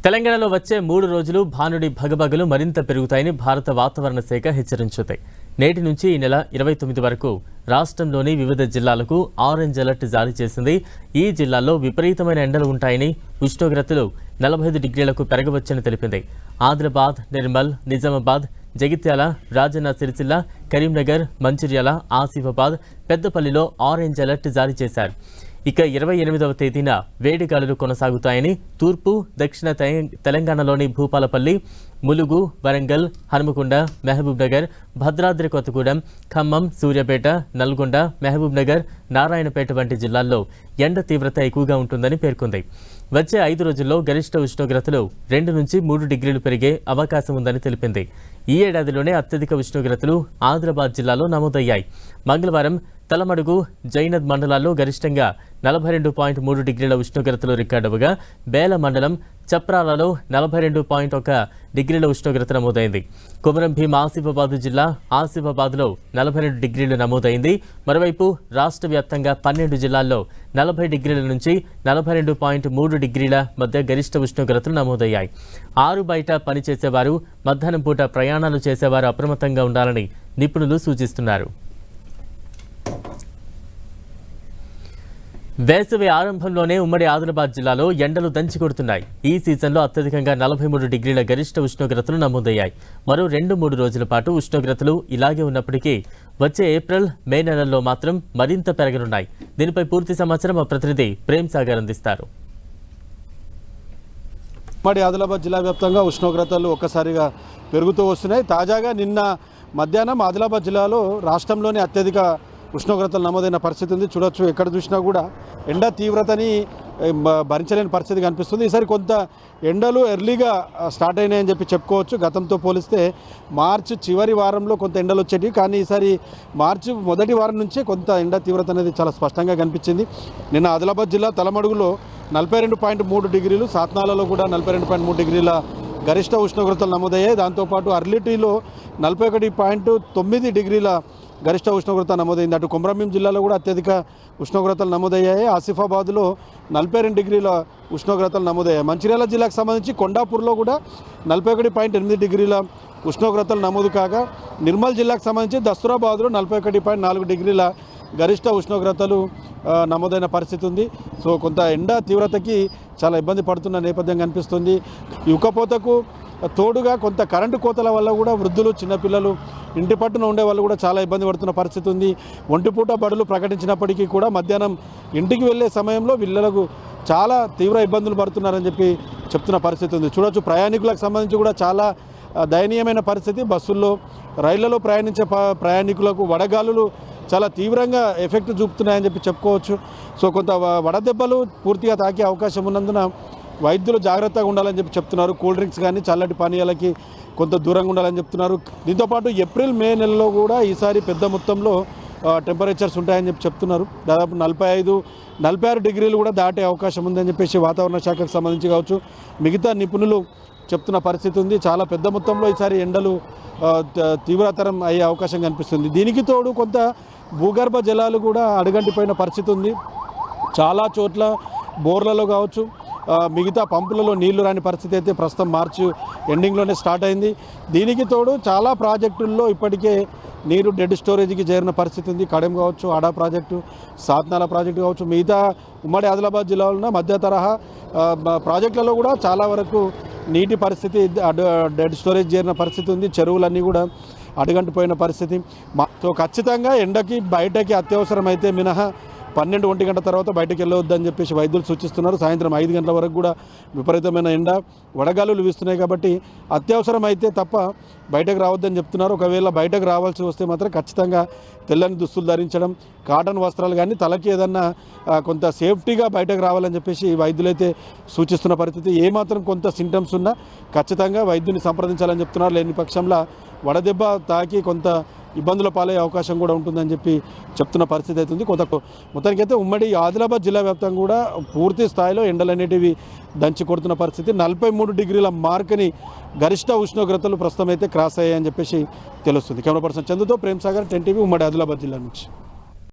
తెలంగాణలో వచ్చే 3 రోజులు భానుడి భగభగలు మరింత పెరుగుతాయని భారత వాతావరణ శాఖ హెచ్చరించింది. నేటి నుంచి ఈ నెల 29 వరకు రాష్ట్రంలోని వివిధ జిల్లాలకు ఆరెంజ్ అలర్ట్ జారీ చేసింది. ఈ జిల్లాల్లో విపరీతమైన ఎండలు ఉంటాయని, ఉష్ణోగ్రతలు 45 డిగ్రీలకు పెరగవచ్చని తెలిపింది. ఆదిలాబాద్, నిర్మల్, నిజామాబాద్, జగిత్యాల, రాజన్న సిరిసిల్ల, కరీంనగర్, మంచిర్యాల, ఆసిఫాబాద్, పెద్దపల్లిలో ఆరెంజ్ అలర్ట్ జారీ చేశారు. ఇక 28వ తేదీన వేడిగాలులు కొనసాగుతాయని, తూర్పు, దక్షిణ తెలంగాణలోని భూపాలపల్లి, ములుగు, వరంగల్, హనుమకొండ, మహబూబ్ నగర్, భద్రాద్రి కొత్తగూడెం, ఖమ్మం, సూర్యాపేట, నల్గొండ, మహబూబ్ నగర్, నారాయణపేట వంటి జిల్లాల్లో ఎండ తీవ్రత ఎక్కువగా ఉంటుందని పేర్కొంది. వచ్చే 5 రోజుల్లో గరిష్ట ఉష్ణోగ్రతలు 2 నుంచి 3 డిగ్రీలు పెరిగే అవకాశం ఉందని తెలిపింది. ఈ ఏడాదిలోనే అత్యధిక ఉష్ణోగ్రతలు ఆదిలాబాద్ జిల్లాలో నమోదయ్యాయి. మంగళవారం తలమడుగు, జైనద్ మండలాల్లో గరిష్టంగా 42.3 డిగ్రీల ఉష్ణోగ్రతలు రికార్డవగా, బేల మండలం చప్రాలలో 42.1 డిగ్రీల ఉష్ణోగ్రత నమోదైంది. కొమరం భీం ఆసిఫాబాద్ జిల్లా ఆసిఫాబాద్లో 42 డిగ్రీలు నమోదైంది. మరోవైపు రాష్ట్ర వ్యాప్తంగా 12 జిల్లాల్లో 40 డిగ్రీల నుంచి 42.3 డిగ్రీల మధ్య గరిష్ట ఉష్ణోగ్రతలు నమోదయ్యాయి. ఆరు బయట పనిచేసేవారు, మధ్యాహ్నం పూట ప్రయాణాలు చేసేవారు అప్రమత్తంగా ఉండాలని నిపుణులు సూచిస్తున్నారు. వేసవి ఆరంభంలోనే ఉమ్మడి ఆదిలాబాద్ జిల్లాలో ఎండలు దంచికొడుతున్నాయి. ఈ సీజన్లో అత్యధికంగా 43 డిగ్రీల గరిష్ట ఉష్ణోగ్రతలు నమోదయ్యాయి. మరో 2-3 రోజుల పాటు ఉష్ణోగ్రతలు ఇలాగే ఉన్నప్పటికీ వచ్చే ఏప్రిల్, మే నెలల్లో మాత్రం మరింత పెరగనున్నాయి. దీనిపై పూర్తి సమాచారం మా ప్రతినిధి ప్రేమ్ సాగర్ అందిస్తారు. ఉమ్మడి ఆదిలాబాద్ జిల్లా వ్యాప్తంగా ఉష్ణోగ్రతలు ఒక్కసారిగా పెరుగుతూ వస్తున్నాయి. తాజాగా నిన్న మధ్యాహ్నం ఆదిలాబాద్ జిల్లాలో రాష్ట్రంలోని అత్యధిక ఉష్ణోగ్రతలు నమోదైన పరిస్థితి ఉంది. చూడొచ్చు, ఎక్కడ చూసినా కూడా ఎండ తీవ్రతని భరించలేని పరిస్థితి కనిపిస్తుంది. ఈసారి కొంత ఎండలు ఎర్లీగా స్టార్ట్ అయినాయని చెప్పుకోవచ్చు. గతంతో పోలిస్తే మార్చి చివరి వారంలో కొంత ఎండలు వచ్చేటివి, కానీ ఈసారి మార్చి మొదటి వారం నుంచే కొంత ఎండ తీవ్రత అనేది చాలా స్పష్టంగా కనిపించింది. నిన్న ఆదిలాబాద్ జిల్లా తలమడుగులో 42.3 డిగ్రీలు, సాత్నాలలో కూడా 42.3 డిగ్రీల గరిష్ట ఉష్ణోగ్రతలు నమోదయ్యాయి. దాంతోపాటు అర్లిటీలో 41.9 డిగ్రీల గరిష్ట ఉష్ణోగ్రత నమోదైంది. అటు కొమరంభీం జిల్లాలో కూడా అత్యధిక ఉష్ణోగ్రతలు నమోదయ్యాయి. ఆసిఫాబాద్లో 42 డిగ్రీల ఉష్ణోగ్రతలు నమోదయ్యాయి. మంచిర్యాల జిల్లాకు సంబంధించి కొండాపూర్లో కూడా 41.8 డిగ్రీల ఉష్ణోగ్రతలు నమోదు కాగా, నిర్మల్ జిల్లాకు సంబంధించి దస్తూరాబాద్లో 41.4 డిగ్రీల గరిష్ట ఉష్ణోగ్రతలు నమోదైన పరిస్థితి ఉంది. సో కొంత ఎండ తీవ్రతకి చాలా ఇబ్బంది పడుతున్న నేపథ్యం కనిపిస్తుంది. ఉక్కపోతకు తోడుగా కొంత కరెంటు కోతల వల్ల కూడా వృద్ధులు, చిన్నపిల్లలు, ఇంటి పట్టున ఉండే వాళ్ళు కూడా చాలా ఇబ్బంది పడుతున్న పరిస్థితి ఉంది. ఒంటిపూట బడులు ప్రకటించినప్పటికీ కూడా మధ్యాహ్నం ఇంటికి వెళ్ళే సమయంలో పిల్లలకు చాలా తీవ్ర ఇబ్బందులు పడుతున్నారని చెప్తున్న పరిస్థితి ఉంది. చూడొచ్చు, ప్రయాణికులకు సంబంధించి కూడా చాలా దయనీయమైన పరిస్థితి. బస్సుల్లో, రైళ్లలో ప్రయాణించే ప్రయాణికులకు వడగాలులు చాలా తీవ్రంగా ఎఫెక్ట్ చూపుతున్నాయని చెప్పుకోవచ్చు. సో కొంత వడదెబ్బలు పూర్తిగా తాకే అవకాశం ఉన్నందున వైద్యులు జాగ్రత్తగా ఉండాలని చెప్తున్నారు. కూల్ డ్రింక్స్ కానీ చల్లటి పానీయాలకి కొంత దూరంగా ఉండాలని చెప్తున్నారు. దీంతోపాటు ఏప్రిల్, మే నెలలో కూడా ఈసారి పెద్ద మొత్తంలో టెంపరేచర్స్ ఉంటాయని చెప్తున్నారు. దాదాపు 45-46 డిగ్రీలు కూడా దాటే అవకాశం ఉందని వాతావరణ శాఖకు సంబంధించి కావచ్చు, మిగతా నిపుణులు చెప్తున్న పరిస్థితి ఉంది. చాలా పెద్ద మొత్తంలో ఈసారి ఎండలు తీవ్రతరం అయ్యే అవకాశం కనిపిస్తుంది. దీనికి తోడు కొంత భూగర్భ జలాలు కూడా అడుగంటిపోయిన పరిస్థితి ఉంది. చాలా చోట్ల బోర్లలో కావచ్చు, మిగతా పంపులలో నీళ్లు రాని పరిస్థితి అయితే ప్రస్తుతం మార్చి ఎండింగ్లోనే స్టార్ట్ అయింది. దీనికి తోడు చాలా ప్రాజెక్టుల్లో ఇప్పటికే నీరు డెడ్ స్టోరేజ్కి చేరిన పరిస్థితి ఉంది. కడెం కావచ్చు, ఆడా ప్రాజెక్టు, సాత్నాల ప్రాజెక్టు కావచ్చు, మిగతా ఉమ్మడి ఆదిలాబాద్ జిల్లాలో ఉన్న మధ్య తరహా ప్రాజెక్టులలో కూడా చాలా వరకు నీటి పరిస్థితి డెడ్ స్టోరేజ్ చేరిన పరిస్థితి ఉంది. చెరువులన్నీ కూడా అడుగంటిపోయిన పరిస్థితి. సో ఖచ్చితంగా ఎండకి బయటకి అత్యవసరమైతే మినహా 12-1 గంట తర్వాత బయటకు వెళ్ళవద్దని వైద్యులు సూచిస్తున్నారు. సాయంత్రం 5 గంటల వరకు కూడా విపరీతమైన ఎండ, వడగాలులు వీస్తున్నాయి కాబట్టి అత్యవసరం అయితే తప్ప బయటకు రావద్దని చెప్తున్నారు. ఒకవేళ బయటకు రావాల్సి వస్తే మాత్రం ఖచ్చితంగా తెల్లని దుస్తులు ధరించడం, కాటన్ వస్త్రాలు కానీ, తలకి ఏదన్నా కొంత సేఫ్టీగా బయటకు రావాలని వైద్యులైతే సూచిస్తున్న పరిస్థితి. ఏమాత్రం కొంత సింటమ్స్ ఉన్నా ఖచ్చితంగా వైద్యుని సంప్రదించాలని చెప్తున్నారు. లేని పక్షంలో వడదెబ్బ తాకి కొంత ఇబ్బందుల పాలయ్యే అవకాశం కూడా ఉంటుందని చెప్తున్న పరిస్థితి అవుతుంది. మొత్తానికైతే ఉమ్మడి ఆదిలాబాద్ జిల్లా వ్యాప్తంగా కూడా పూర్తి స్థాయిలో ఎండలు అనేటివి దంచి కొడుతున్న పరిస్థితి. 43 డిగ్రీల మార్కుని గరిష్ట ఉష్ణోగ్రతలు ప్రస్తుతం అయితే క్రాస్ అయ్యాయని తెలుస్తుంది. కెమెరా పర్సన్ చందుతో ప్రేమ్ సాగర్, 10 టీవీ, ఉమ్మడి ఆదిలాబాద్ జిల్లా నుంచి.